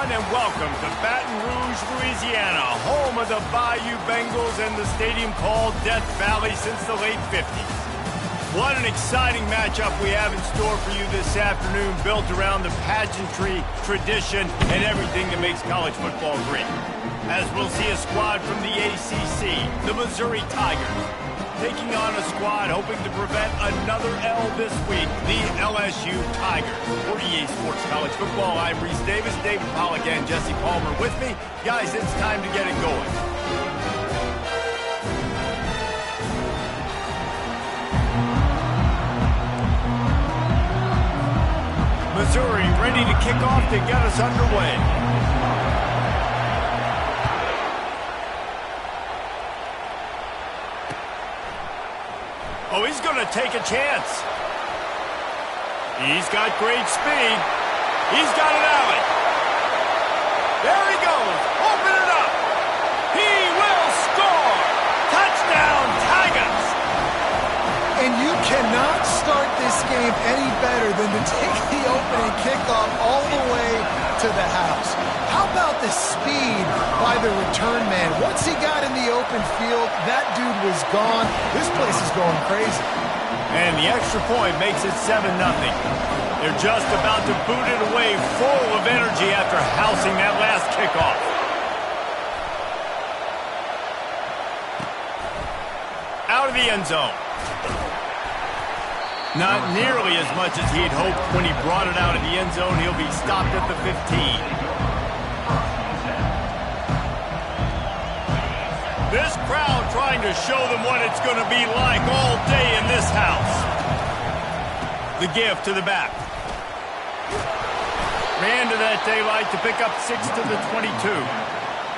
everyone, and welcome to Baton Rouge, Louisiana, home of the Bayou Bengals and the stadium called Death Valley since the late 50s. What an exciting matchup we have in store for you this afternoon, built around the pageantry, tradition, and everything that makes college football great. As we'll see a squad from the ACC, the Missouri Tigers, taking on a squad hoping to prevent another L this week, the LSU Tigers. For EA Sports College Football, I'm Reese Davis, David Pollack, and Jesse Palmer with me. Guys, it's time to get it going. Missouri ready to kick off to get us underway. Oh, he's going to take a chance. He's got great speed. He's got an alley. There he goes. Open it up. He will score. Touchdown, Tigers. And you cannot start this game any better than to take the opening kickoff all the way to the house. How about the speed by the return man? Once he got in the open field, that dude was gone. This place is going crazy. And the extra point makes it 7-0. They're just about to boot it away full of energy after housing that last kickoff. Out of the end zone. Not nearly as much as he'd hoped when he brought it out of the end zone. He'll be stopped at the 15. This crowd trying to show them what it's going to be like all day in this house. The give to the back. Ran to that daylight to pick up 6 to the 22.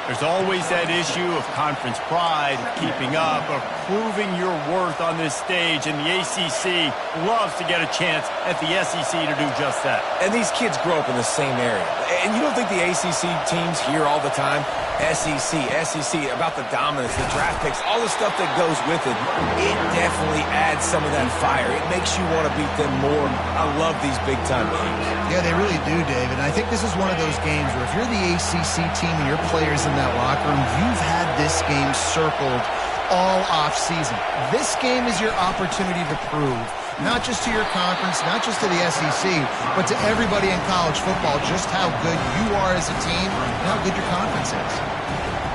There's always that issue of conference pride, keeping up, of proving your worth on this stage, and the ACC loves to get a chance at the SEC to do just that. And these kids grow up in the same area. And you don't think the ACC teams hear all the time, SEC, about the dominance, the draft picks, all the stuff that goes with it. It definitely adds some of that fire. It makes you want to beat them more. I love these big-time games. Yeah, they really do, David. And I think this is one of those games where if you're the ACC team and your players in that locker room, you've had this game circled all off-season. This game is your opportunity to prove, not just to your conference, not just to the SEC, but to everybody in college football, just how good you are as a team and how good your conference is.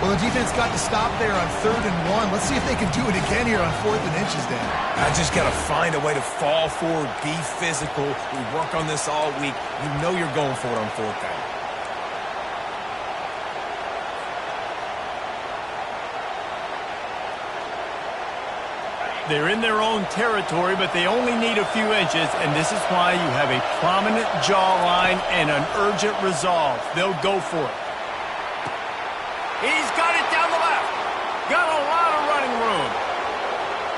Well, the defense got to stop there on 3rd and 1. Let's see if they can do it again here on 4th and inches, Dan. I just got to find a way to fall forward, be physical. We work on this all week. You know you're going for it on 4th down. They're in their own territory, but they only need a few inches, and this is why you have a prominent jawline and an urgent resolve. They'll go for it. He's got it down the left. Got a lot of running room.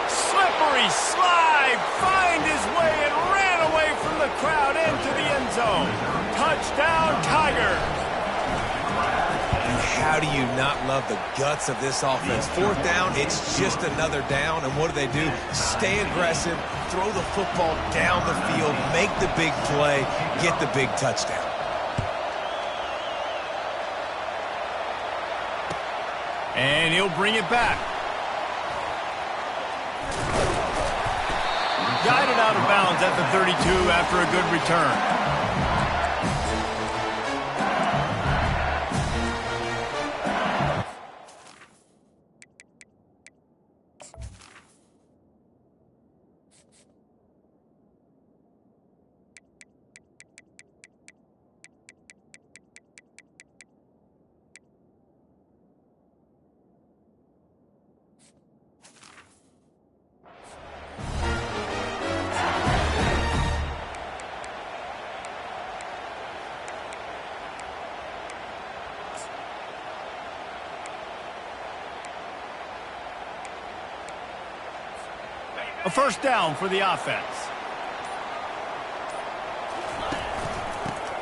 Slippery slide. Find his way and ran away from the crowd into the end zone. Touchdown, Tigers. How do you not love the guts of this offense? 4th down, it's just another down, and what do? Stay aggressive, throw the football down the field, make the big play, get the big touchdown. And he'll bring it back. Guided out of bounds at the 32 after a good return. A first down for the offense.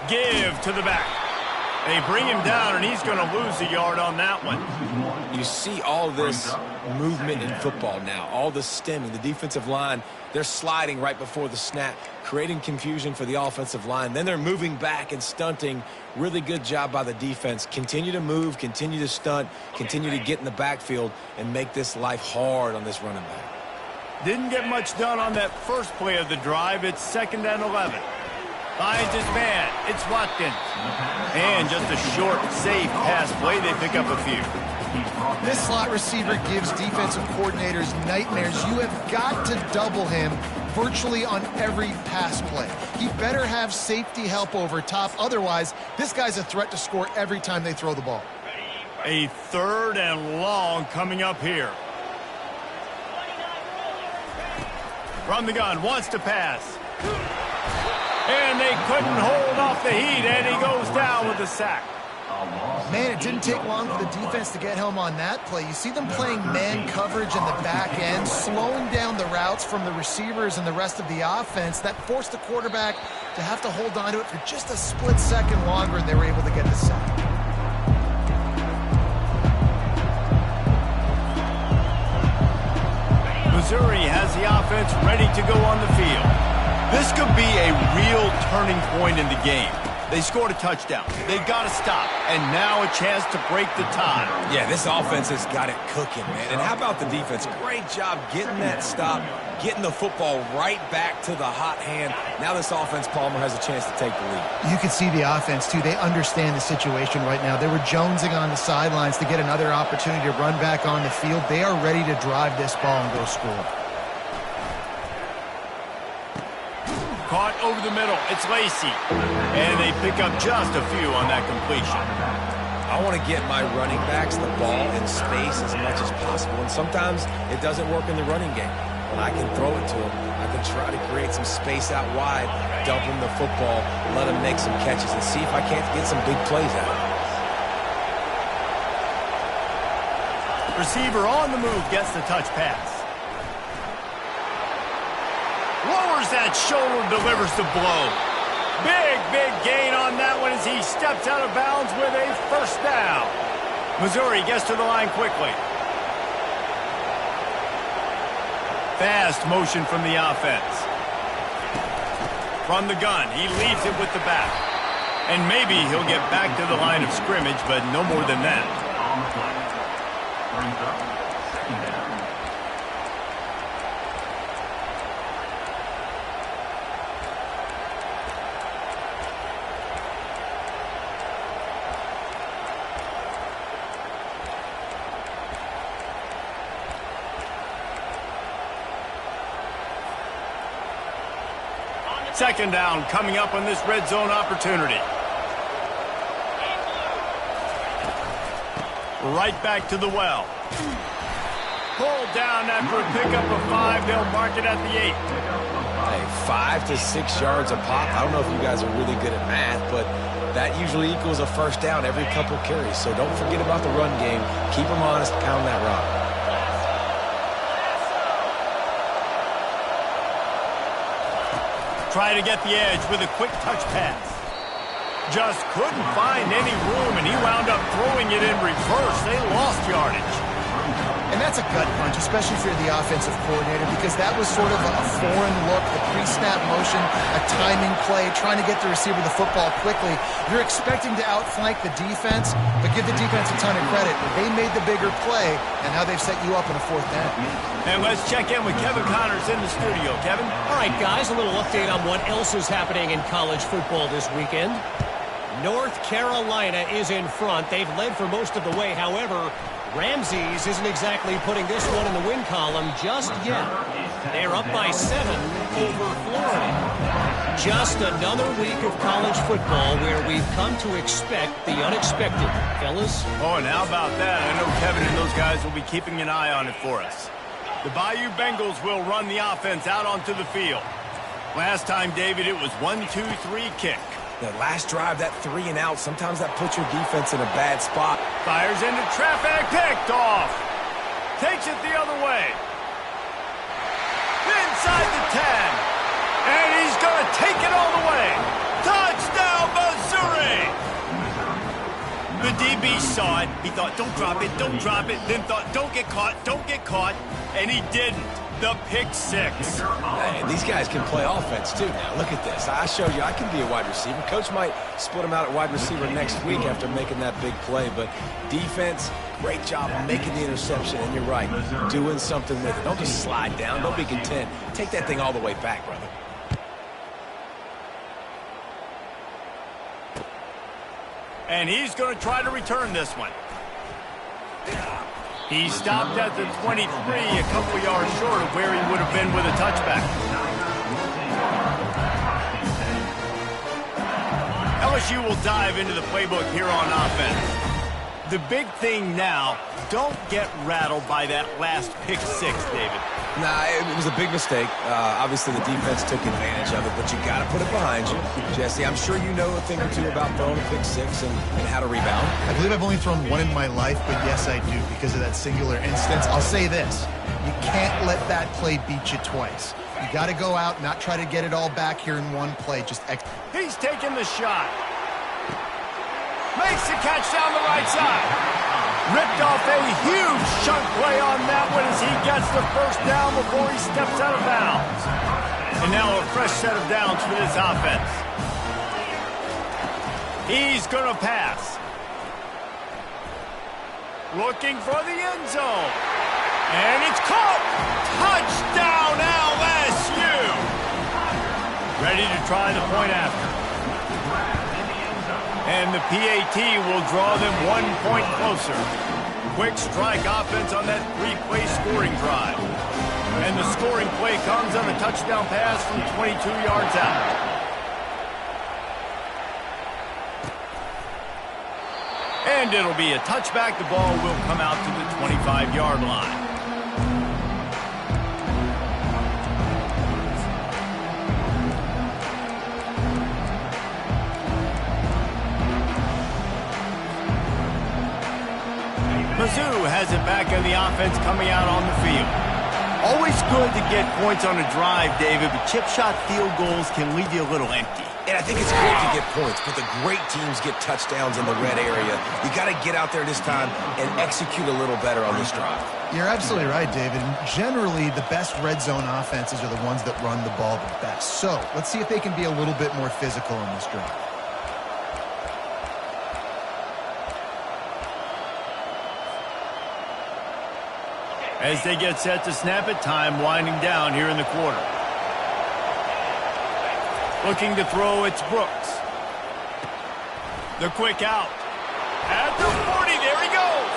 Give to the back. They bring him down, and he's going to lose a yard on that one. You see all this movement in football now, all the stemming, the defensive line, they're sliding right before the snap, creating confusion for the offensive line. Then they're moving back and stunting. Really good job by the defense. Continue to move, continue to stunt, continue to get in the backfield, and make this life hard on this running back. Didn't get much done on that first play of the drive. It's 2nd and 11. Finds his man. It's Watkins. And just a short, safe pass play. They pick up a few. This slot receiver gives defensive coordinators nightmares. You have got to double him virtually on every pass play. He better have safety help over top. Otherwise, this guy's a threat to score every time they throw the ball. A 3rd and long coming up here. From the gun, wants to pass. And they couldn't hold off the heat, and he goes down with a sack. Man, it didn't take long for the defense to get home on that play. You see them playing man coverage in the back end, slowing down the routes from the receivers and the rest of the offense. That forced the quarterback to have to hold on to it for just a split second longer, and they were able to get the sack. Missouri has the offense ready to go on the field. This could be a real turning point in the game. They scored a touchdown. They got to stop. And now a chance to break the tie. Yeah, this offense has got it cooking, man. And how about the defense? Great job getting that stop, getting the football right back to the hot hand. Now this offense, Palmer, has a chance to take the lead. You can see the offense, too. They understand the situation right now. They were jonesing on the sidelines to get another opportunity to run back on the field. They are ready to drive this ball and go score. Caught over the middle. It's Lacey. And they pick up just a few on that completion. I want to get my running backs the ball in space as much as possible. And sometimes it doesn't work in the running game. When I can throw it to them, I can try to create some space out wide, dump them the football, let them make some catches, and see if I can't get some big plays out of it. Receiver on the move gets the touch pass. Lowers that shoulder, delivers the blow. Big gain on that one as he steps out of bounds with a 1st down. Missouri gets to the line quickly. Fast motion from the offense. From the gun, he leaves it with the back. And maybe he'll get back to the line of scrimmage, but no more than that. Second down coming up on this red zone opportunity. Right back to the well. Pulled down after a pickup of 5. They'll mark it at the 8. Hey, 5 to 6 yards a pop. I don't know if you guys are really good at math, but that usually equals a 1st down every couple carries. So don't forget about the run game. Keep them honest, pound that rock. Try to get the edge with a quick touch pass. Just couldn't find any room, and he wound up throwing it in reverse. They lost yardage. And that's a gut punch, especially if you're the offensive coordinator, because that was sort of a foreign look, the pre-snap motion, a timing play, trying to get the receiver the football quickly. You're expecting to outflank the defense, but give the defense a ton of credit. They made the bigger play, and now they've set you up in a 4th down. And let's check in with Kevin Connors in the studio. Kevin? All right, guys, a little update on what else is happening in college football this weekend. North Carolina is in front. They've led for most of the way. However, Ramses isn't exactly putting this one in the win column just yet. They're up by 7 over Florida. Just another week of college football where we've come to expect the unexpected, fellas. Oh, and how about that? I know Kevin and those guys will be keeping an eye on it for us. The Bayou Bengals will run the offense out onto the field. Last time, David, it was 1-2-3 kick. The last drive, that 3 and out, sometimes that puts your defense in a bad spot. Fires into traffic, picked off. Takes it the other way. Inside the 10. And he's going to take it all the way. Touchdown, Missouri! saw it. He thought, don't drop it, then thought, don't get caught, and he didn't. The pick six. Hey, these guys can play offense, too, now. Look at this. I showed you I can be a wide receiver. Coach might split him out at wide receiver next week after making that big play, but defense, great job making the interception, and you're right, doing something with it. Don't just slide down. Don't be content. Take that thing all the way back, brother. And he's going to try to return this one. He stopped at the 23, a couple yards short of where he would have been with a touchback. LSU will dive into the playbook here on offense. The big thing now, don't get rattled by that last pick six, David. Nah, it was a big mistake. Obviously, the defense took advantage of it, but you got to put it behind you. Jesse, I'm sure you know a thing or two about throwing a pick six and how to rebound. I believe I've only thrown one in my life, but yes, I do, because of that singular instance. I'll say this. You can't let that play beat you twice. You got to go out, not try to get it all back here in one play. He's taking the shot. Makes the catch down the right side. Ripped off a huge chunk play on that one as he gets the first down before he steps out of bounds. And now a fresh set of downs for this offense. He's going to pass. Looking for the end zone. And it's caught. Touchdown LSU. Ready to try the point after. And the PAT will draw them 1 point closer. Quick strike offense on that three-play scoring drive. And the scoring play comes on a touchdown pass from 22 yards out. And it'll be a touchback. The ball will come out to the 25-yard line. Mizzou has it back in the offense coming out on the field. Always good to get points on a drive, David, but chip shot field goals can leave you a little empty. And I think it's great to get points, but the great teams get touchdowns in the red area. You got to get out there this time and execute a little better on this drive. You're absolutely right, David. Generally, the best red zone offenses are the ones that run the ball the best. So let's see if they can be a little bit more physical in this drive. As they get set to snap it, time winding down here in the quarter. Looking to throw, it's Brooks. The quick out. At the 40, there he goes.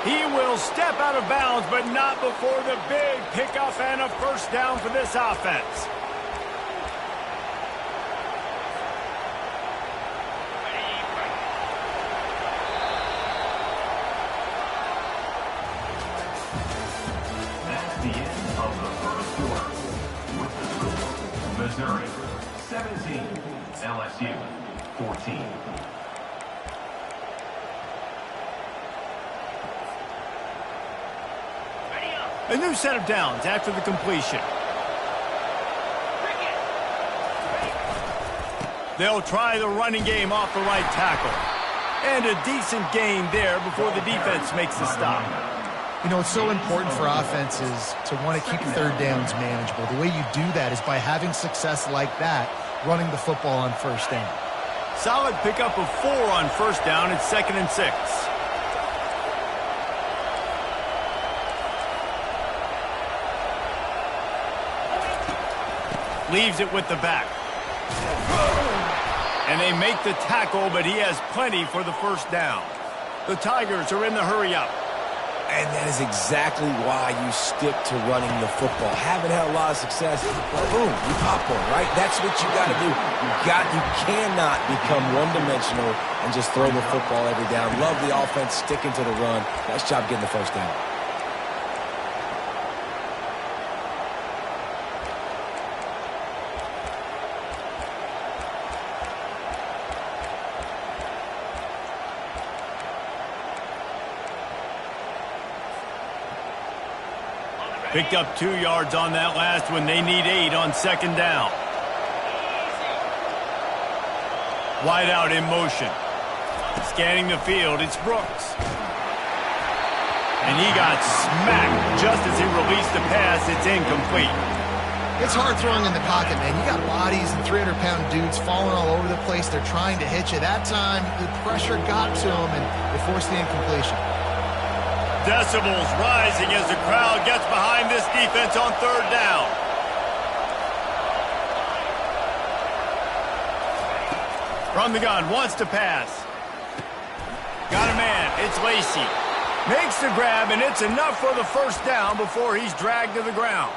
He will step out of bounds, but not before the big pickup and a first down for this offense. Missouri 17, LSU 14. A new set of downs after the completion. They'll try the running game off the right tackle. And a decent gain there before the defense makes the stop. You know, it's so important for offenses to want to keep third downs manageable. The way you do that is by having success like that, running the football on first down. Solid pickup of 4 on first down. It's 2nd and 6. Leaves it with the back. And they make the tackle, but he has plenty for the first down. The Tigers are in the hurry-up. And that is exactly why you stick to running the football. Haven't had a lot of success, but boom, you pop one, right? That's what you got to do. You cannot become one-dimensional and just throw the football every down. Love the offense, sticking to the run. Nice job getting the first down. Picked up 2 yards on that last one. They need 8 on second down. Wide out in motion. Scanning the field, it's Brooks. And he got smacked just as he released the pass. It's incomplete. It's hard throwing in the pocket, man. You got bodies and 300-pound dudes falling all over the place. They're trying to hit you. That time, the pressure got to him, and it forced the incompletion. Decibels rising as the crowd gets behind this defense on third down. From the gun, wants to pass. Got a man, it's Lacy. Makes the grab, and it's enough for the first down before he's dragged to the ground.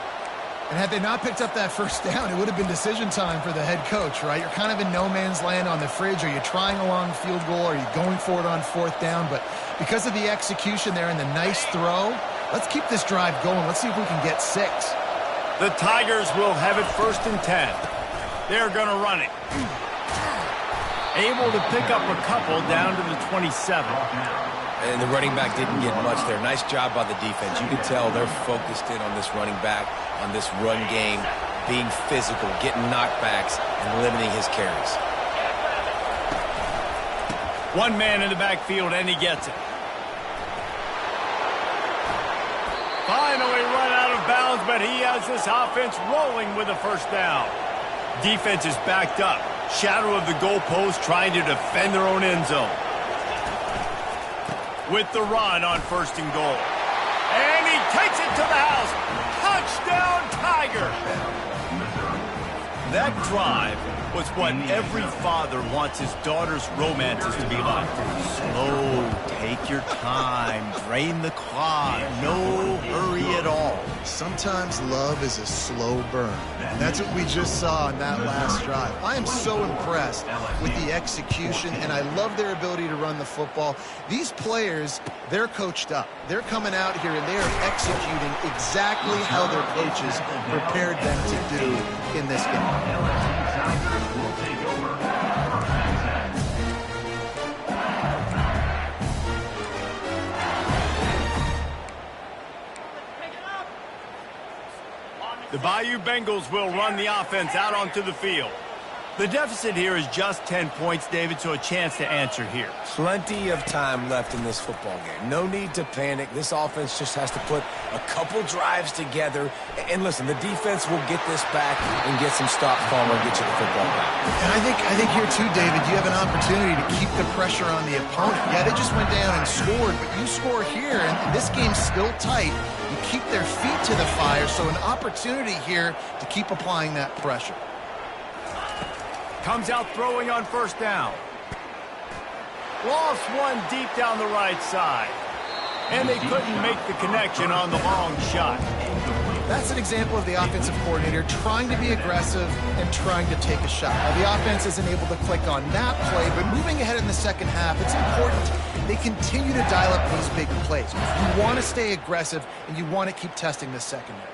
And had they not picked up that first down, it would have been decision time for the head coach, right? You're kind of in no man's land on the fridge. Are you trying a long field goal? Are you going for it on fourth down? But because of the execution there and the nice throw, let's keep this drive going. Let's see if we can get 6. The Tigers will have it 1st and 10. They're going to run it. Able to pick up a couple down to the 27. And the running back didn't get much there. Nice job by the defense. You can tell they're focused in on this running back, on this run game, being physical, getting knockbacks, and limiting his carries. One man in the backfield, and he gets it. Finally run out of bounds, but he has this offense rolling with a first down. Defense is backed up. Shadow of the goalpost, trying to defend their own end zone. With the run on 1st and goal. And he takes it to the house. Touchdown, Tiger! That drive was what every father wants his daughter's romances to be like. Slow, take your time, drain the clock, no hurry at all. Sometimes love is a slow burn. And that's what we just saw on that last drive. I am so impressed with the execution, and I love their ability to run the football. These players, they're coached up. They're coming out here, and they are executing exactly how their coaches prepared them to do in this game. The Bayou Bengals will run the offense out onto the field. The deficit here is just 10 points, David, so a chance to answer here. Plenty of time left in this football game. No need to panic. This offense just has to put a couple drives together. And listen, the defense will get this back and get some stop form and get you the football back. And I think here too, David, you have an opportunity to keep the pressure on the opponent. Yeah, they just went down and scored, but you score here, and this game's still tight. You keep their feet to the fire, so an opportunity here to keep applying that pressure. Comes out throwing on 1st down. Lost one deep down the right side. And they couldn't make the connection on the long shot. That's an example of the offensive coordinator trying to be aggressive and trying to take a shot. Now, the offense isn't able to click on that play, but moving ahead in the second half, it's important they continue to dial up these big plays. You want to stay aggressive, and you want to keep testing the secondary.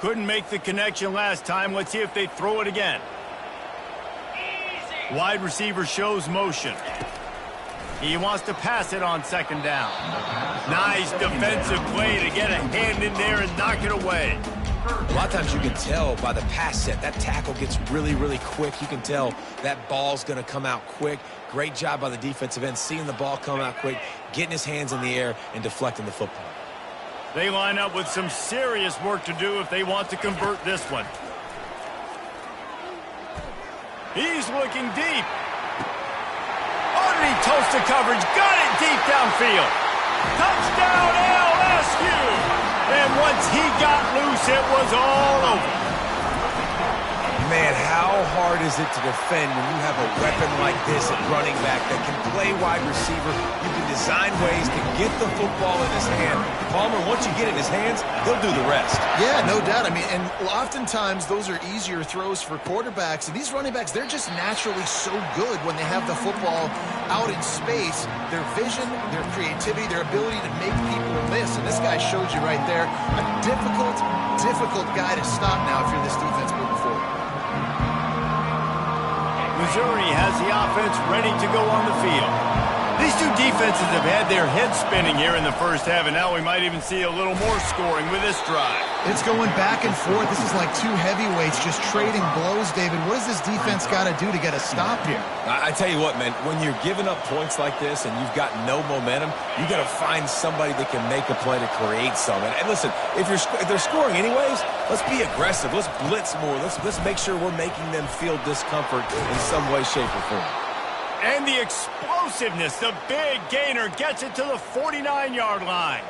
Couldn't make the connection last time. Let's see if they throw it again. Wide receiver shows motion. He wants to pass it on 2nd down. Nice defensive play to get a hand in there and knock it away. A lot of times you can tell by the pass set, that tackle gets really, really quick. You can tell that ball's going to come out quick. Great job by the defensive end, seeing the ball come out quick, getting his hands in the air, and deflecting the football. They line up with some serious work to do if they want to convert this one. He's looking deep. Underneath toast to coverage. Got it deep downfield. Touchdown LSU. And once he got loose, it was all over. Man, how hard is it to defend when you have a weapon like this at running back that can play wide receiver? You can design ways to get the football in his hand. Palmer, once you get it in his hands, he'll do the rest. Yeah, no doubt. I mean, and oftentimes those are easier throws for quarterbacks. And these running backs, they're just naturally so good when they have the football out in space. Their vision, their creativity, their ability to make people miss. And this guy showed you right there. A difficult guy to stop now if you're this defense moving forward. Missouri has the offense ready to go on the field. These two defenses have had their heads spinning here in the first half, and now we might even see a little more scoring with this drive. It's going back and forth. This is like two heavyweights just trading blows, David. What does this defense got to do to get a stop here? I tell you what, man, when you're giving up points like this and you've got no momentum, you got to find somebody that can make a play to create some. And listen, if they're scoring anyways, let's be aggressive. Let's blitz more. Let's make sure we're making them feel discomfort in some way, shape, or form. And the explosiveness, the big gainer gets it to the 49-yard line.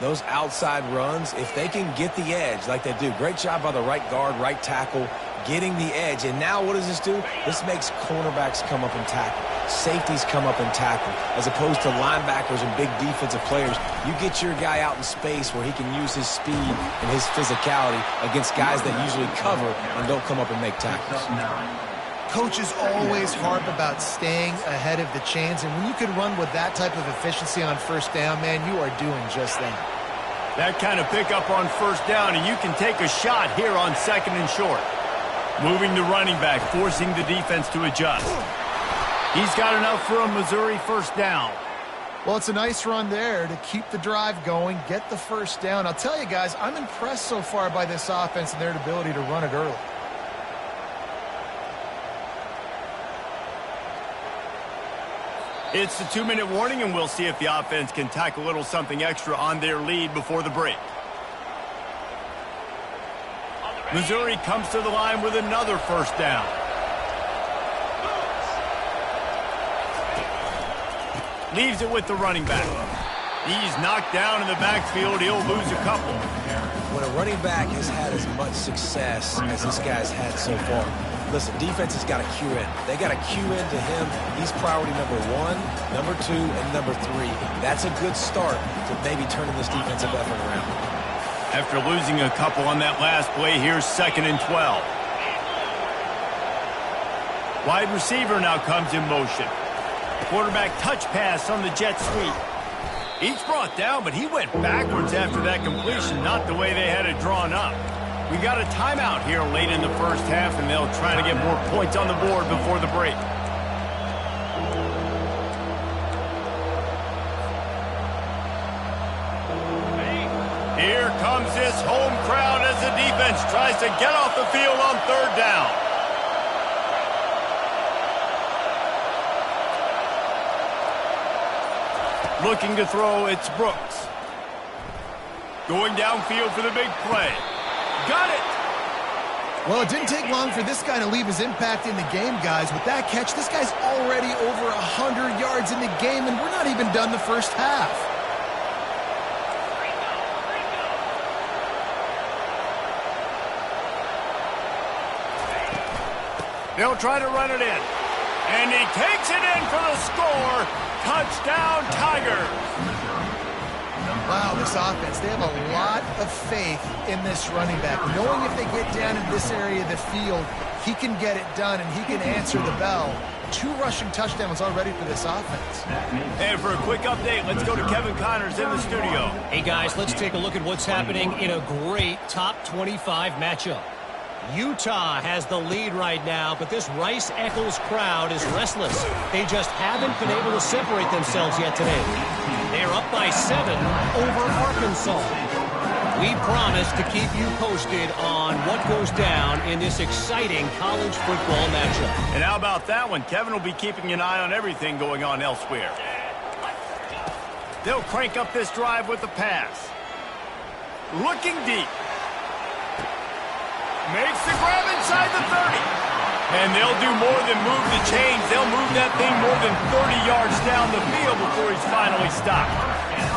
Those outside runs, if they can get the edge like they do, great job by the right guard, right tackle, getting the edge. And now what does this do? This makes cornerbacks come up and tackle. Safeties come up and tackle. As opposed to linebackers and big defensive players, you get your guy out in space where he can use his speed and his physicality against guys that usually cover and don't come up and make tackles. Coaches always harp about staying ahead of the chains, and when you can run with that type of efficiency on first down, man, you are doing just that. That kind of pickup on first down, and you can take a shot here on second and short. Moving the running back, forcing the defense to adjust. He's got enough for a Missouri first down. Well, it's a nice run there to keep the drive going, get the first down. I'll tell you guys, I'm impressed so far by this offense and their ability to run it early. It's the 2-minute warning, and we'll see if the offense can tack a little something extra on their lead before the break. Missouri comes to the line with another first down. Leaves it with the running back. He's knocked down in the backfield. He'll lose a couple. When a running back has had as much success as this guy's had so far, listen, defense has got to cue in. They got to cue into him. He's priority number 1, number 2, and number 3. That's a good start to maybe turning this defensive effort around. After losing a couple on that last play, here's 2nd and 12. Wide receiver now comes in motion. Quarterback touch pass on the jet sweep. He's brought down, but he went backwards after that completion, not the way they had it drawn up. We got a timeout here late in the first half, and they'll try to get more points on the board before the break. Here comes this home crowd as the defense tries to get off the field on third down. Looking to throw, it's Brooks. Going downfield for the big play. Got it! Well, it didn't take long for this guy to leave his impact in the game, guys. With that catch, this guy's already over 100 yards in the game, and we're not even done the first half. They'll try to run it in. And he takes it in for the score. Touchdown, Tigers. Wow, this offense, they have a lot of faith in this running back. Knowing if they get down in this area of the field, he can get it done and he can answer the bell. 2 rushing touchdowns already for this offense. And for a quick update, let's go to Kevin Connors in the studio. Hey, guys, let's take a look at what's happening in a great top 25 matchup. Utah has the lead right now, but this Rice-Eccles crowd is restless. They just haven't been able to separate themselves yet today. They're up by 7 over Arkansas. We promise to keep you posted on what goes down in this exciting college football matchup. And how about that one? Kevin will be keeping an eye on everything going on elsewhere. They'll crank up this drive with the pass. Looking deep. Makes the grab inside the 30. And they'll do more than move the chains. They'll move that thing more than 30 yards down the field before he's finally stopped.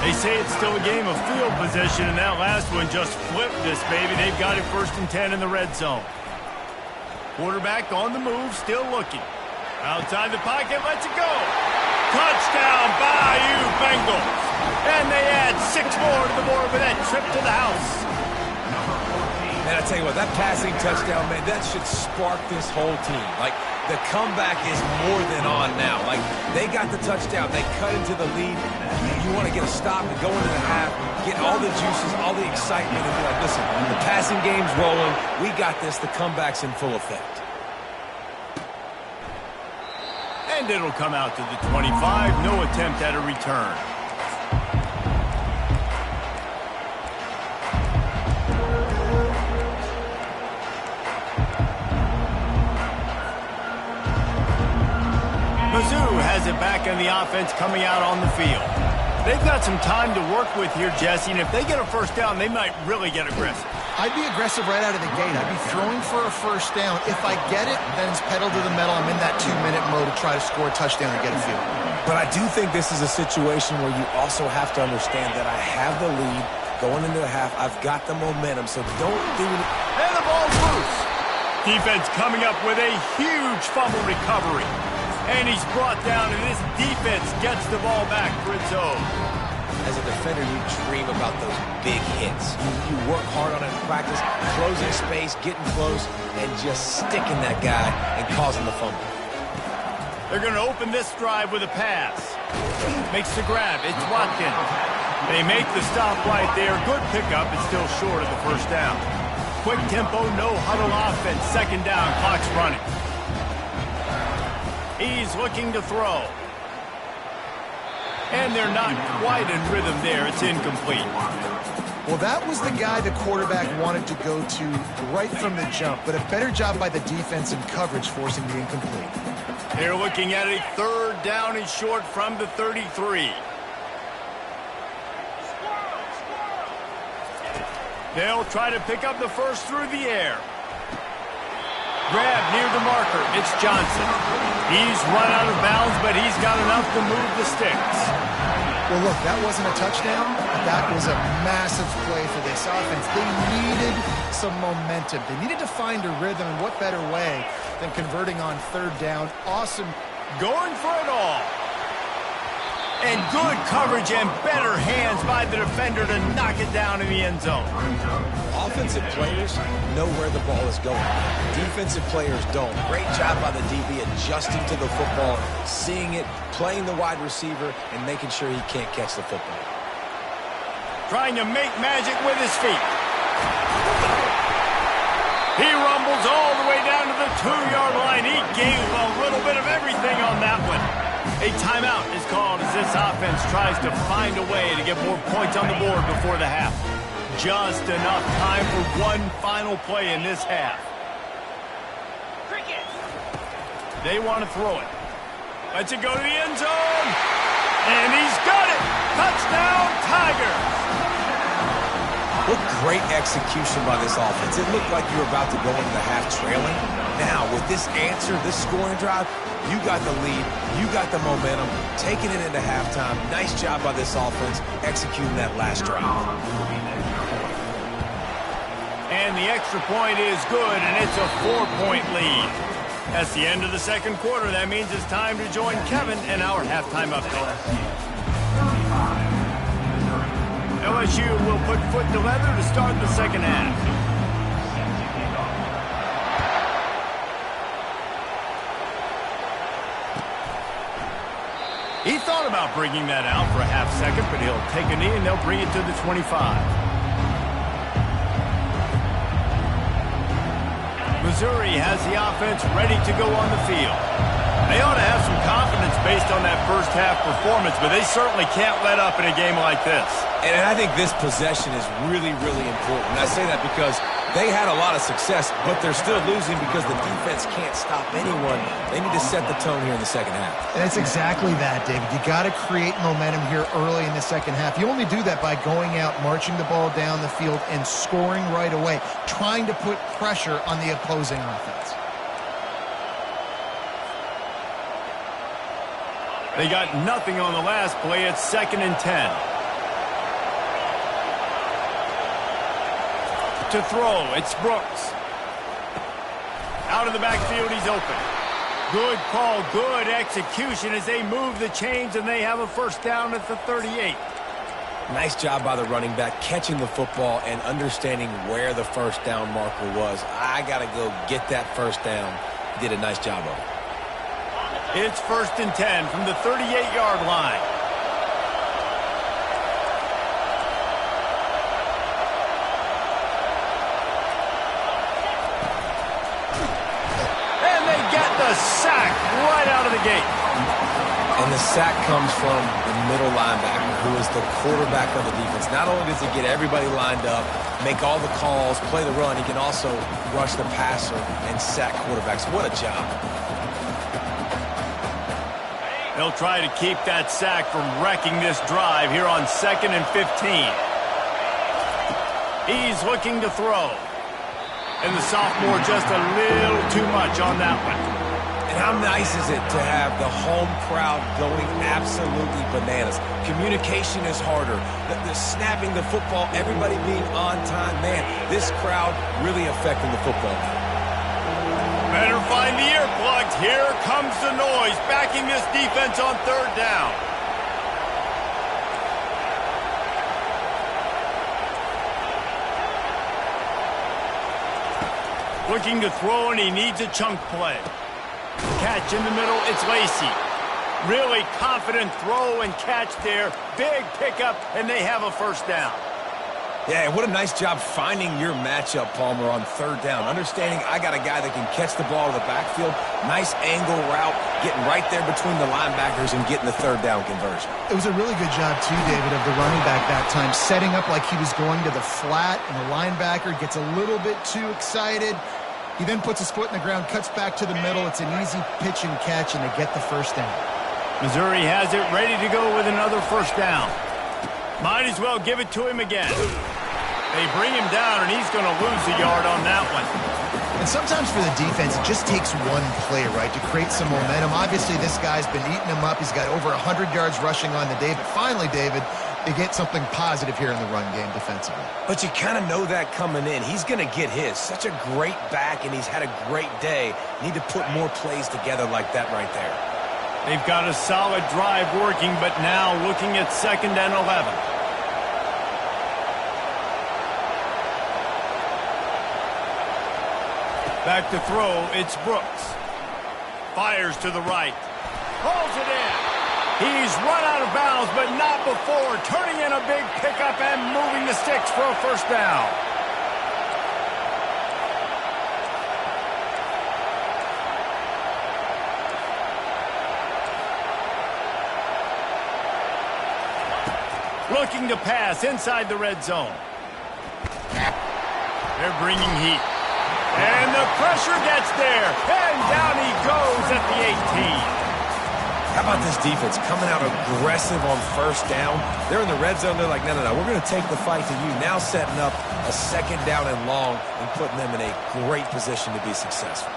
They say it's still a game of field position, and that last one just flipped this baby. They've got it 1st and 10 in the red zone. Quarterback on the move, still looking. Outside the pocket, lets it go. Touchdown, Bayou Bengals. And they add 6 more to the board with that trip to the house. Man, I tell you what, that passing touchdown, man, that should spark this whole team. Like, the comeback is more than on now. Like, they got the touchdown. They cut into the lead. You want to get a stop and go into the half, get all the juices, all the excitement, and be like, listen, the passing game's rolling. We got this. The comeback's in full effect. And it'll come out to the 25. No attempt at a return. Mizzou has it back in the offense coming out on the field. They've got some time to work with here, Jesse, and if they get a first down, they might really get aggressive. I'd be aggressive right out of the gate. I'd be throwing for a first down. If I get it, then it's pedal to the metal. I'm in that 2-minute mode to try to score a touchdown or get a field. But I do think this is a situation where you also have to understand that I have the lead going into the half. I've got the momentum, so don't do it. And the ball's loose. Defense coming up with a huge fumble recovery. And he's brought down, and this defense gets the ball back for its own. As a defender, you dream about those big hits. You work hard on it in practice, closing space, getting close, and just sticking that guy and causing the fumble. They're going to open this drive with a pass. Makes the grab. It's Watkins. They make the stop right there. Good pickup. It's still short of the first down. Quick tempo, no huddle offense. Second down, clock's running. He's looking to throw. And they're not quite in rhythm there. It's incomplete. Well, that was the guy the quarterback wanted to go to right from the jump, but a better job by the defense in coverage forcing the incomplete. They're looking at a third down and short from the 33. They'll try to pick up the first through the air. Grab near the marker. It's Johnson. He's run out of bounds, but he's got enough to move the sticks. Well, look, that wasn't a touchdown, but that was a massive play for this offense. They needed some momentum. They needed to find a rhythm, and what better way than converting on third down. Awesome. Going for it all. And good coverage and better hands by the defender to knock it down in the end zone. Offensive players know where the ball is going. Defensive players don't. Great job by the DB adjusting to the football, seeing it, playing the wide receiver, and making sure he can't catch the football. Trying to make magic with his feet. He rumbles all the way down to the 2-yard line. He gave a little bit of everything on that one. A timeout is called as this offense tries to find a way to get more points on the board before the half. Just enough time for one final play in this half. They want to throw it. Lets it go to the end zone. And he's got it. Touchdown, Tigers. What great execution by this offense. It looked like you were about to go into the half trailing. Now, with this answer, this scoring drive, you got the lead, you got the momentum, taking it into halftime. Nice job by this offense executing that last drive. And the extra point is good, and it's a 4-point lead. That's the end of the second quarter. That means it's time to join Kevin in our halftime update. LSU will put foot to leather to start the second half. He thought about bringing that out for a half second, but he'll take a knee and they'll bring it to the 25. Missouri has the offense ready to go on the field. They ought to have some confidence based on that first half performance, but they certainly can't let up in a game like this. And I think this possession is really, really important. And I say that because they had a lot of success, but they're still losing because the defense can't stop anyone. They need to set the tone here in the second half. And it's exactly that, David. You got to create momentum here early in the second half. You only do that by going out, marching the ball down the field, and scoring right away, trying to put pressure on the opposing offense. They got nothing on the last play. It's 2nd and 10. To throw, it's Brooks. Out of the backfield, he's open. Good call, good execution as they move the chains, and they have a first down at the 38. Nice job by the running back, catching the football and understanding where the first down marker was. I got to go get that first down. He did a nice job of it. It's 1st and 10 from the 38-yard line. And they get the sack right out of the gate. And the sack comes from the middle linebacker, who is the quarterback of the defense. Not only does he get everybody lined up, make all the calls, play the run, he can also rush the passer and sack quarterbacks. What a job. They'll try to keep that sack from wrecking this drive here on 2nd and 15. He's looking to throw. And the sophomore just a little too much on that one. And how nice is it to have the home crowd going absolutely bananas? Communication is harder. The snapping the football, everybody being on time. Man, this crowd really affecting the football game. Better find the earplugs. Here comes the noise, backing this defense on 3rd down. Looking to throw, and he needs a chunk play. Catch in the middle, it's Lacey. Really confident throw and catch there. Big pickup, and they have a 1st down. Yeah, what a nice job finding your matchup, Palmer, on 3rd down. Understanding I got a guy that can catch the ball in the backfield. Nice angle route, getting right there between the linebackers and getting the 3rd down conversion. It was a really good job, too, David, of the running back that time, setting up like he was going to the flat, and the linebacker gets a little bit too excited. He then puts his foot in the ground, cuts back to the middle. It's an easy pitch and catch, and they get the 1st down. Missouri has it ready to go with another 1st down. Might as well give it to him again. They bring him down, and he's going to lose a yard on that one. And sometimes for the defense, it just takes one play, right, to create some momentum. Obviously, this guy's been eating him up. He's got over 100 yards rushing on the day. But finally, David, they get something positive here in the run game defensively. But you kind of know that coming in. He's going to get his. Such a great back, and he's had a great day. Need to put more plays together like that right there. They've got a solid drive working, but now looking at 2nd and 11. Back to throw, it's Brooks. Fires to the right. Pulls it in. He's run out of bounds, but not before. Turning in a big pickup and moving the sticks for a 1st down. Looking to pass inside the red zone. They're bringing heat. And the pressure gets there. And down he goes at the 18. How about this defense coming out aggressive on 1st down? They're in the red zone. They're like, no, we're going to take the fight to you. Now setting up a 2nd down and long and putting them in a great position to be successful.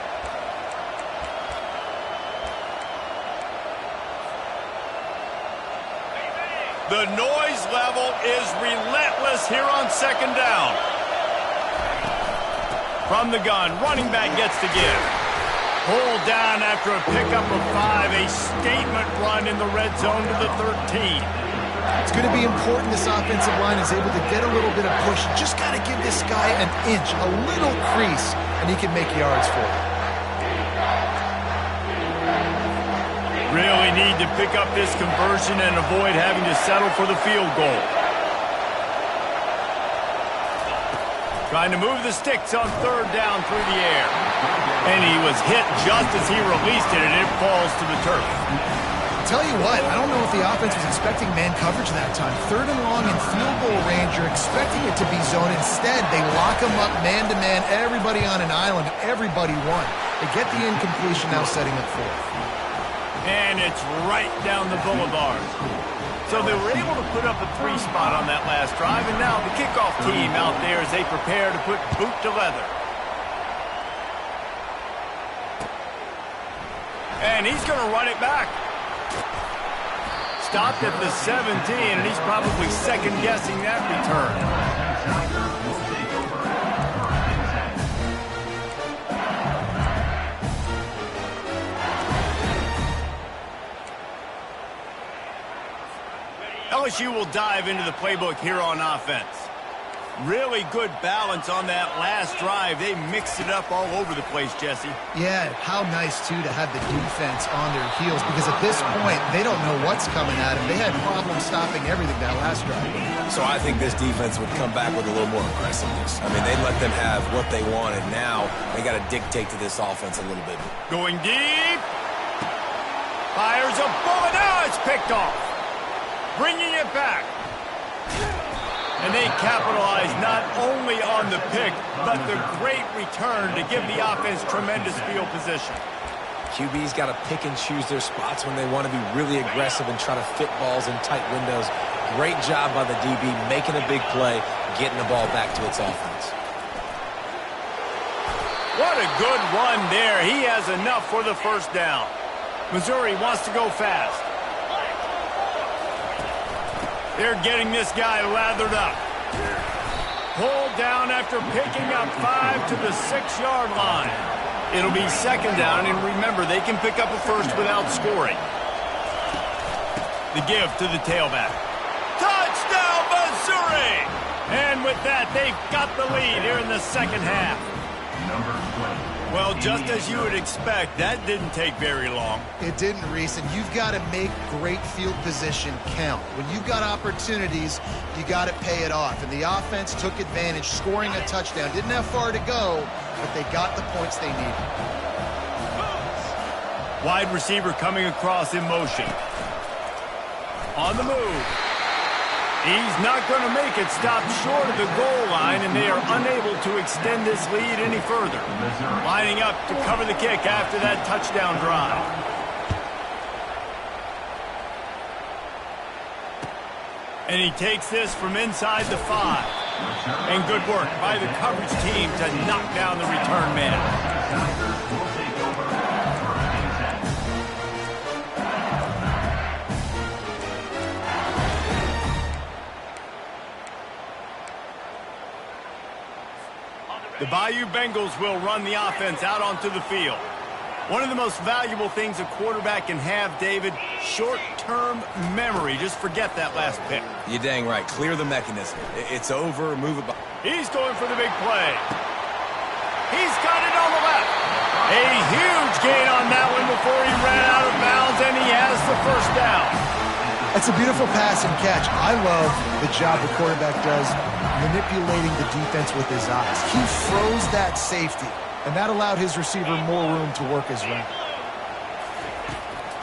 The noise level is relentless here on 2nd down. From the gun, running back gets to give. Pulled down after a pickup of 5. A statement run in the red zone to the 13. It's going to be important this offensive line is able to get a little bit of push. You just got to give this guy an inch, a little crease, and he can make yards for it. Really need to pick up this conversion and avoid having to settle for the field goal. Trying to move the sticks on 3rd down through the air. And he was hit just as he released it, and it falls to the turf. Tell you what, I don't know if the offense was expecting man coverage that time. 3rd and long in field goal range, you're expecting it to be zone. Instead, they lock him up man-to-man, everybody on an island, everybody won. They get the incompletion, now setting up 4th. And it's right down the boulevard. So they were able to put up a 3 spot on that last drive, and now the kickoff team out there as they prepare to put boot to leather. And he's going to run it back. Stopped at the 17, and he's probably second-guessing that return. LSU will dive into the playbook here on offense. Really good balance on that last drive. They mixed it up all over the place, Jesse. Yeah, how nice, too, to have the defense on their heels, because at this point, they don't know what's coming at them. They had problems stopping everything that last drive. So I think this defense would come back with a little more aggressiveness. I mean, they let them have what they wanted. Now they got to dictate to this offense a little bit. Going deep. Fires a bullet out. picked off. Bringing it back. And they capitalize not only on the pick, but the great return to give the offense tremendous field position. QB's got to pick and choose their spots when they want to be really aggressive and try to fit balls in tight windows. Great job by the DB making a big play, getting the ball back to its offense. What a good run there. He has enough for the first down. Missouri wants to go fast. They're getting this guy lathered up. Pulled down after picking up 5 to the 6-yard line. It'll be second down, and remember, they can pick up a first without scoring. The give to the tailback. Touchdown, Missouri! And with that, they've got the lead here in the second half. Number 20. Well, just as you would expect, that didn't take very long. It didn't, Reese, and you've got to make great field position count. When you've got opportunities, you got to pay it off. And the offense took advantage, scoring a touchdown. Didn't have far to go, but they got the points they needed. Wide receiver coming across in motion. On the move. He's not going to make it. Stopped short of the goal line, and they are unable to extend this lead any further. Lining up to cover the kick after that touchdown drive. And he takes this from inside the 5. And good work by the coverage team to knock down the return man. The Bayou Bengals will run the offense out onto the field. One of the most valuable things a quarterback can have, David, short-term memory. Just forget that last pick. You're dang right. Clear the mechanism. It's over. Move it by. He's going for the big play. He's got it on the left. A huge gain on that one before he ran out of bounds, and he has the first down. That's a beautiful pass and catch. I love the job the quarterback does manipulating the defense with his eyes. He froze that safety, and that allowed his receiver more room to work his route.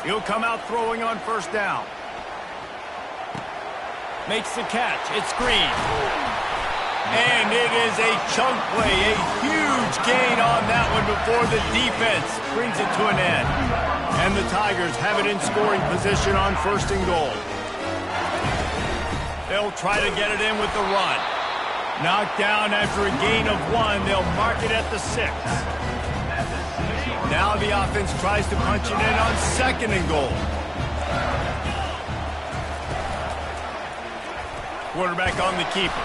He'll come out throwing on first down. Makes the catch. It's Green. And it is a chunk play, a huge gain on that one before the defense brings it to an end. And the Tigers have it in scoring position on first and goal. They'll try to get it in with the run. Knocked down after a gain of 1. They'll mark it at the 6. Now the offense tries to punch it in on second and goal. Quarterback on the keeper.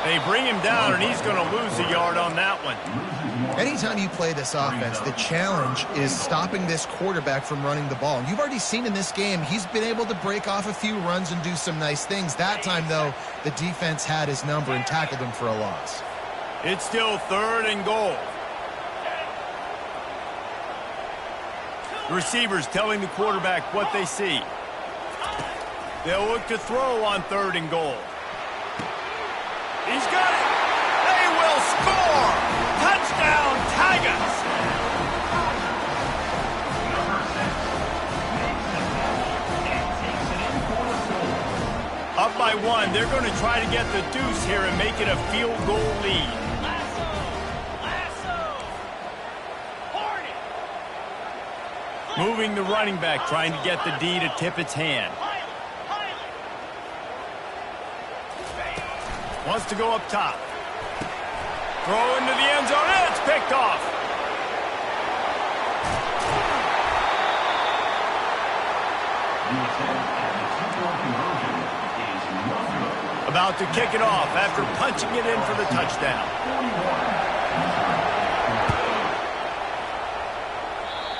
They bring him down, and he's going to lose a yard on that one. Anytime you play this offense, the challenge is stopping this quarterback from running the ball. And you've already seen in this game, he's been able to break off a few runs and do some nice things. That time, though, the defense had his number and tackled him for a loss. It's still third and goal. Receivers telling the quarterback what they see. They'll look to throw on third and goal. He's got it. They will score. Touchdown, Tigers. Up by 1. They're going to try to get the deuce here and make it a field goal lead. Moving the running back, trying to get the D to tip its hand. Wants to go up top. Throw into the end zone. It's picked off. About to kick it off after punching it in for the touchdown.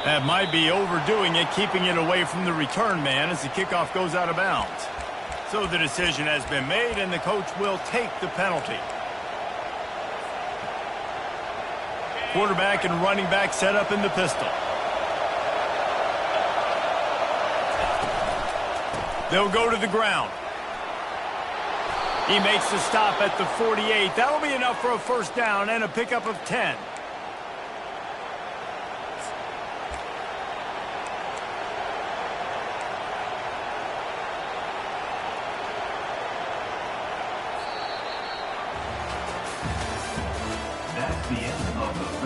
That might be overdoing it, keeping it away from the return man as the kickoff goes out of bounds. So the decision has been made, and the coach will take the penalty. Quarterback and running back set up in the pistol. They'll go to the ground. He makes the stop at the 48. That'll be enough for a first down and a pickup of 10.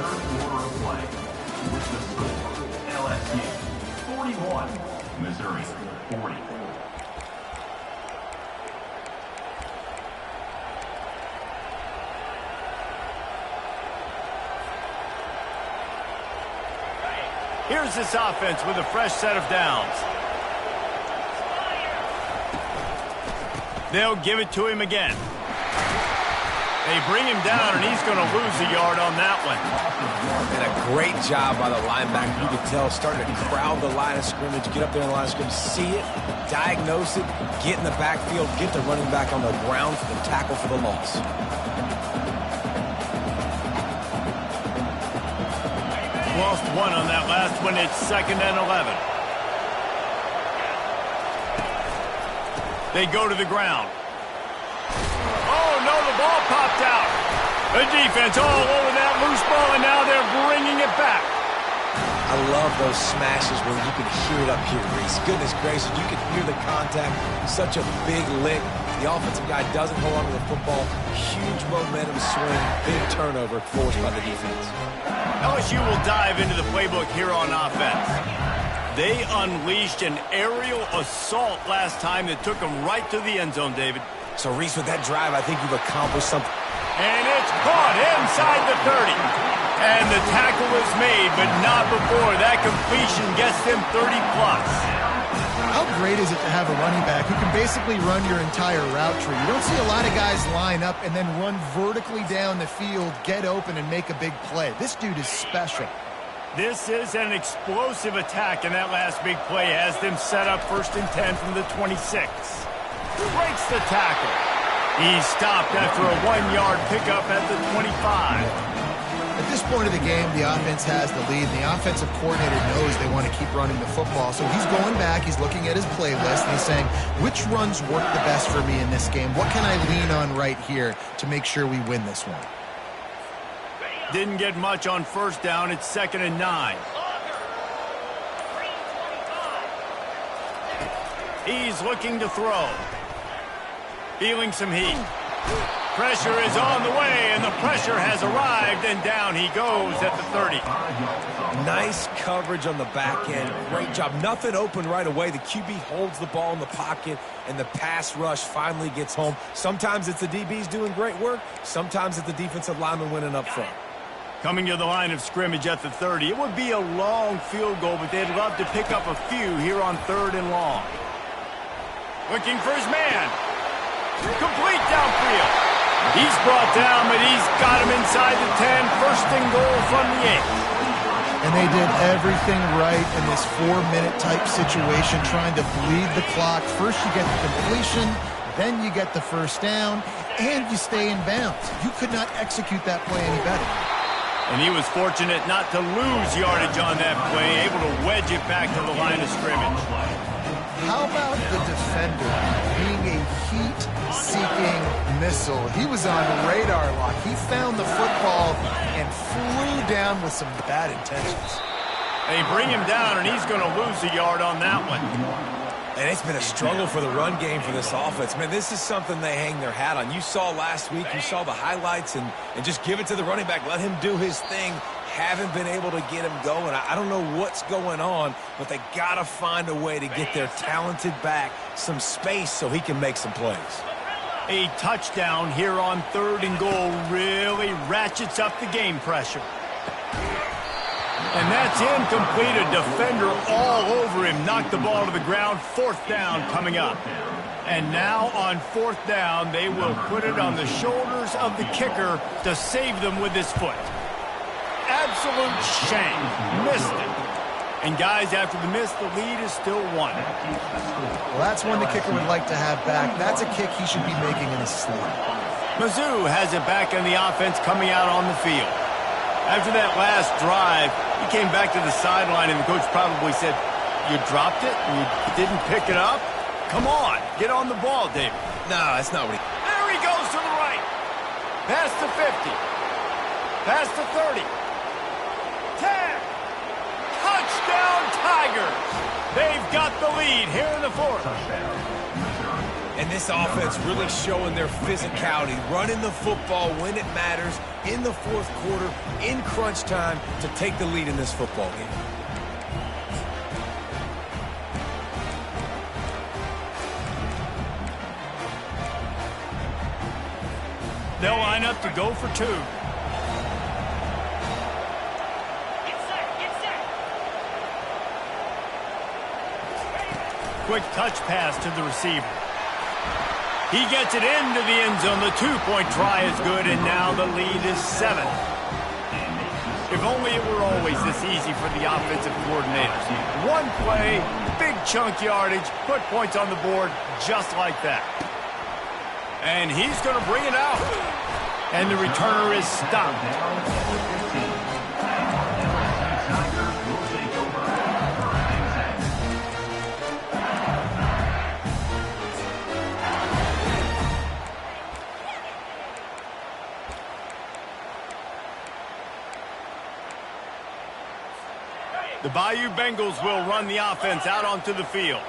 third quarter of play. With the score, LSU 41, Missouri 40. Here's this offense with a fresh set of downs. They'll give it to him again. They bring him down, and he's going to lose a yard on that one. And a great job by the linebacker. You could tell, starting to crowd the line of scrimmage, get up there in the line of scrimmage, see it, diagnose it, get in the backfield, get the running back on the ground for the tackle for the loss. Lost one on that last one. It's 2nd and 11. They go to the ground. Oh, no, the ball popped out. The defense all over that loose ball, and now they're bringing it back. I love those smashes where you can hear it up here, Reese. Goodness gracious, you can hear the contact. Such a big lick. The offensive guy doesn't hold on to the football. Huge momentum swing, big turnover forced by the defense. LSU will dive into the playbook here on offense. They unleashed an aerial assault last time that took them right to the end zone, David. So, Reese, with that drive, I think you've accomplished something. And it's caught inside the 30. And the tackle is made, but not before that completion gets them 30-plus. How great is it to have a running back who can basically run your entire route tree? You don't see a lot of guys line up and then run vertically down the field, get open, and make a big play. This dude is special. This is an explosive attack, and that last big play has them set up 1st and 10 from the 26. Breaks the tackle. He's stopped after a 1-yard pickup at the 25. At this point of the game, the offense has the lead. The offensive coordinator knows they want to keep running the football. So he's going back, he's looking at his playlist, and he's saying, which runs work the best for me in this game? What can I lean on right here to make sure we win this one? Didn't get much on 1st down. It's 2nd and 9. He's looking to throw. Feeling some heat. Pressure is on the way, and the pressure has arrived, and down he goes at the 30. Nice coverage on the back end. Great job. Nothing open right away. The QB holds the ball in the pocket, and the pass rush finally gets home. Sometimes it's the DBs doing great work. Sometimes it's the defensive lineman winning up front. Coming to the line of scrimmage at the 30. It would be a long field goal, but they'd love to pick up a few here on 3rd and long. Looking for his man. Complete downfield. He's brought down, but he's got him inside the 10. 1st and goal from the 8. And they did everything right in this 4-minute type situation, trying to bleed the clock. First you get the completion, then you get the 1st down, and you stay in bounds. You could not execute that play any better. And he was fortunate not to lose yardage on that play, able to wedge it back to the line of scrimmage. How about the defender being a heat-seeking missile? He was on radar lock. He found the football and flew down with some bad intentions. They bring him down, and he's going to lose a yard on that one. And it's been a struggle for the run game for this offense. Man, this is something they hang their hat on. You saw last week, you saw the highlights, and just give it to the running back. Let him do his thing. Haven't been able to get him going. I don't know what's going on, but they got to find a way to get their talented back some space so he can make some plays. A touchdown here on 3rd and goal really ratchets up the game pressure. And that's incomplete. A defender all over him. Knocked the ball to the ground. 4th down coming up. And now on 4th down, they will put it on the shoulders of the kicker to save them with his foot. Absolute shame. Missed it. And guys, after the miss, the lead is still 1. Well, that's one the kicker would like to have back. That's a kick he should be making in his sleep. Mizzou has it back in the offense coming out on the field. After that last drive, he came back to the sideline, and the coach probably said, you dropped it? You didn't pick it up? Come on, get on the ball, David. No, that's not what he... There he goes to the right. Past the 50. Past the 30. 10. Touchdown, Tigers. They've got the lead here in the 4th. Touchdown, Missouri. And this offense really showing their physicality, running the football when it matters, in the fourth quarter, in crunch time, to take the lead in this football game. They'll line up to go for two. Quick touch pass to the receiver. He gets it into the end zone. The two-point try is good, and now the lead is 7. If only it were always this easy for the offensive coordinators. One play, big chunk yardage, put points on the board just like that. And he's going to bring it out. And the returner is stopped. The Bayou Bengals will run the offense out onto the field.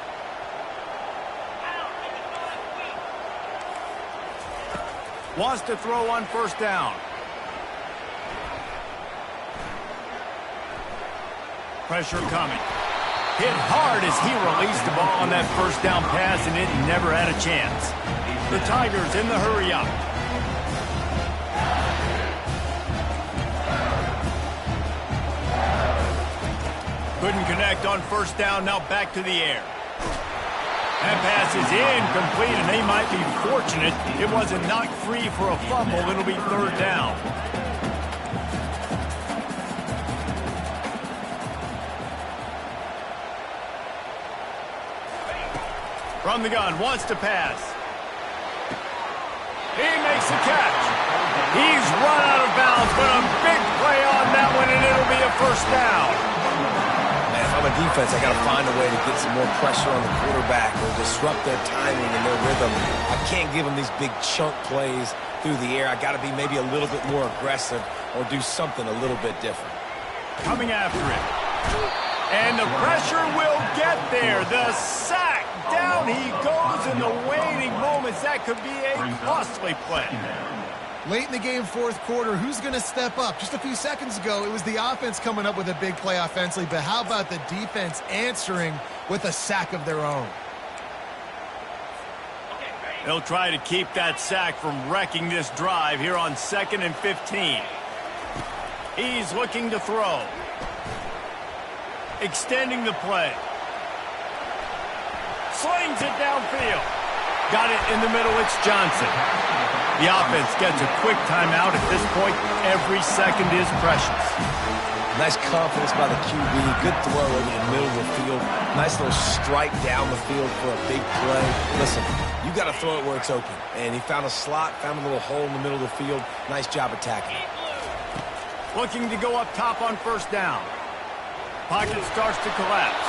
Wants to throw on first down. Pressure coming. Hit hard as he released the ball on that first down pass, and it never had a chance. The Tigers in the hurry up. Couldn't connect on first down, now back to the air. That pass is incomplete, and they might be fortunate it wasn't knocked free for a fumble. It'll be third down. From the gun, wants to pass. He makes the catch. He's run out of bounds, but a big play on that one, and it'll be a first down. Man, if I'm a defense, I got to find a way to get some more pressure on the quarterback or disrupt their timing and their rhythm. I can't give them these big chunk plays through the air. I got to be maybe a little bit more aggressive or do something a little bit different. Coming after it. And the pressure will get there. The sack. Down he goes in the waiting moments. That could be a costly play. Late in the game, fourth quarter, who's going to step up? Just a few seconds ago, it was the offense coming up with a big play offensively, but how about the defense answering with a sack of their own? They'll try to keep that sack from wrecking this drive here on 2nd and 15. He's looking to throw. Extending the play. Slings it downfield. Got it in the middle, it's Johnson. The offense gets a quick timeout. At this point, every second is precious. Nice confidence by the QB. Good throw over the middle of the field. Nice little strike down the field for a big play. Listen, you got to throw it where it's open. And he found a slot, found a little hole in the middle of the field. Nice job attacking it. Looking to go up top on first down. Pocket starts to collapse.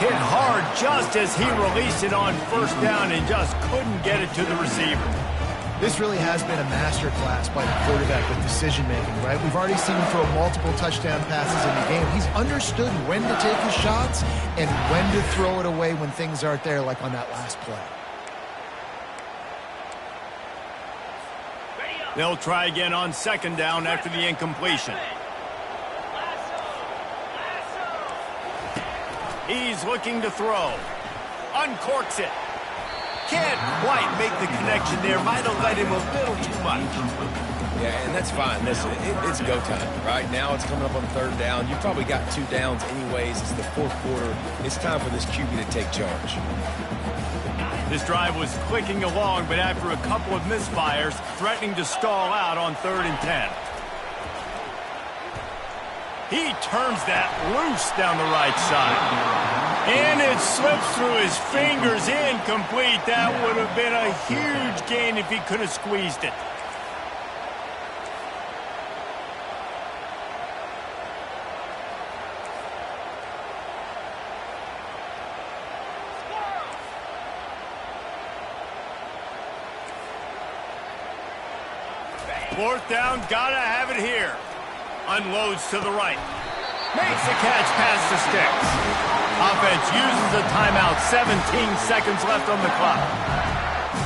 Hit hard just as he released it on first down and just couldn't get it to the receiver. This really has been a master class by the quarterback with decision-making, right? We've already seen him throw multiple touchdown passes in the game. He's understood when to take his shots and when to throw it away when things aren't there, like on that last play. They'll try again on second down after the incompletion. He's looking to throw. Uncorks it. Can't quite make the connection there. Might have let him a little too much. Yeah, and that's fine. Listen, it's go time. Right now it's coming up on third down. You probably got 2 downs anyways. It's the fourth quarter. It's time for this QB to take charge. This drive was clicking along, but after a couple of misfires, threatening to stall out on 3rd and 10. He turns that loose down the right side. And it slips through his fingers, incomplete. That would have been a huge gain if he could have squeezed it. Fourth down, gotta have it here. Unloads to the right. Makes the catch past the sticks. Offense uses a timeout. 17 seconds left on the clock.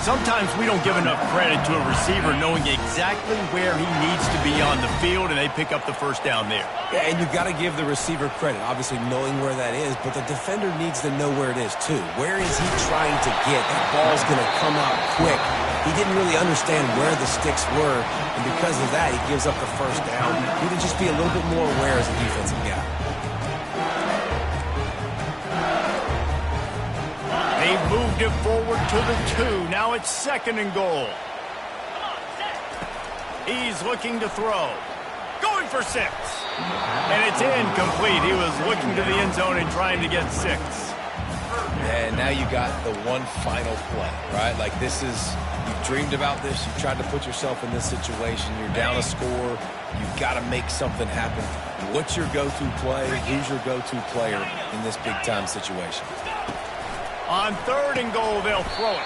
Sometimes we don't give enough credit to a receiver knowing exactly where he needs to be on the field, and they pick up the first down there. Yeah, and you've got to give the receiver credit, obviously knowing where that is, but the defender needs to know where it is too. Where is he trying to get? That ball's going to come out quick. He didn't really understand where the sticks were, and because of that, he gives up the first down. You need to just be a little bit more aware as a defensive guy. They moved it forward to the 2. Now it's 2nd and goal. He's looking to throw. Going for 6. And it's incomplete. He was looking to the end zone and trying to get 6. And now you got the one final play, right? Like this is, you've dreamed about this. You've tried to put yourself in this situation. You're down a score. You've got to make something happen. What's your go-to play? Who's your go-to player in this big-time situation? On 3rd and goal, they'll throw it.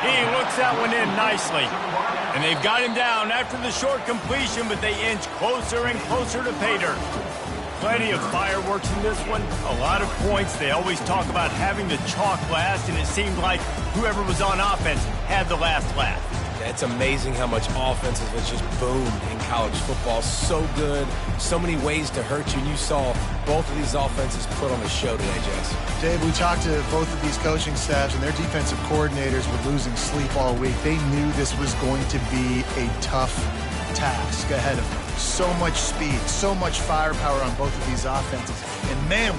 He looks that one in nicely. And they've got him down after the short completion, but they inch closer and closer to pay dirt. Plenty of fireworks in this one. A lot of points. They always talk about having the chalk last, and it seemed like whoever was on offense had the last laugh. It's amazing how much offenses have just boomed in college football. So good. So many ways to hurt you. And you saw both of these offenses put on a show today, Jess. Dave, we talked to both of these coaching staffs, and their defensive coordinators were losing sleep all week. They knew this was going to be a tough task ahead of them. So much speed, so much firepower on both of these offenses. And man,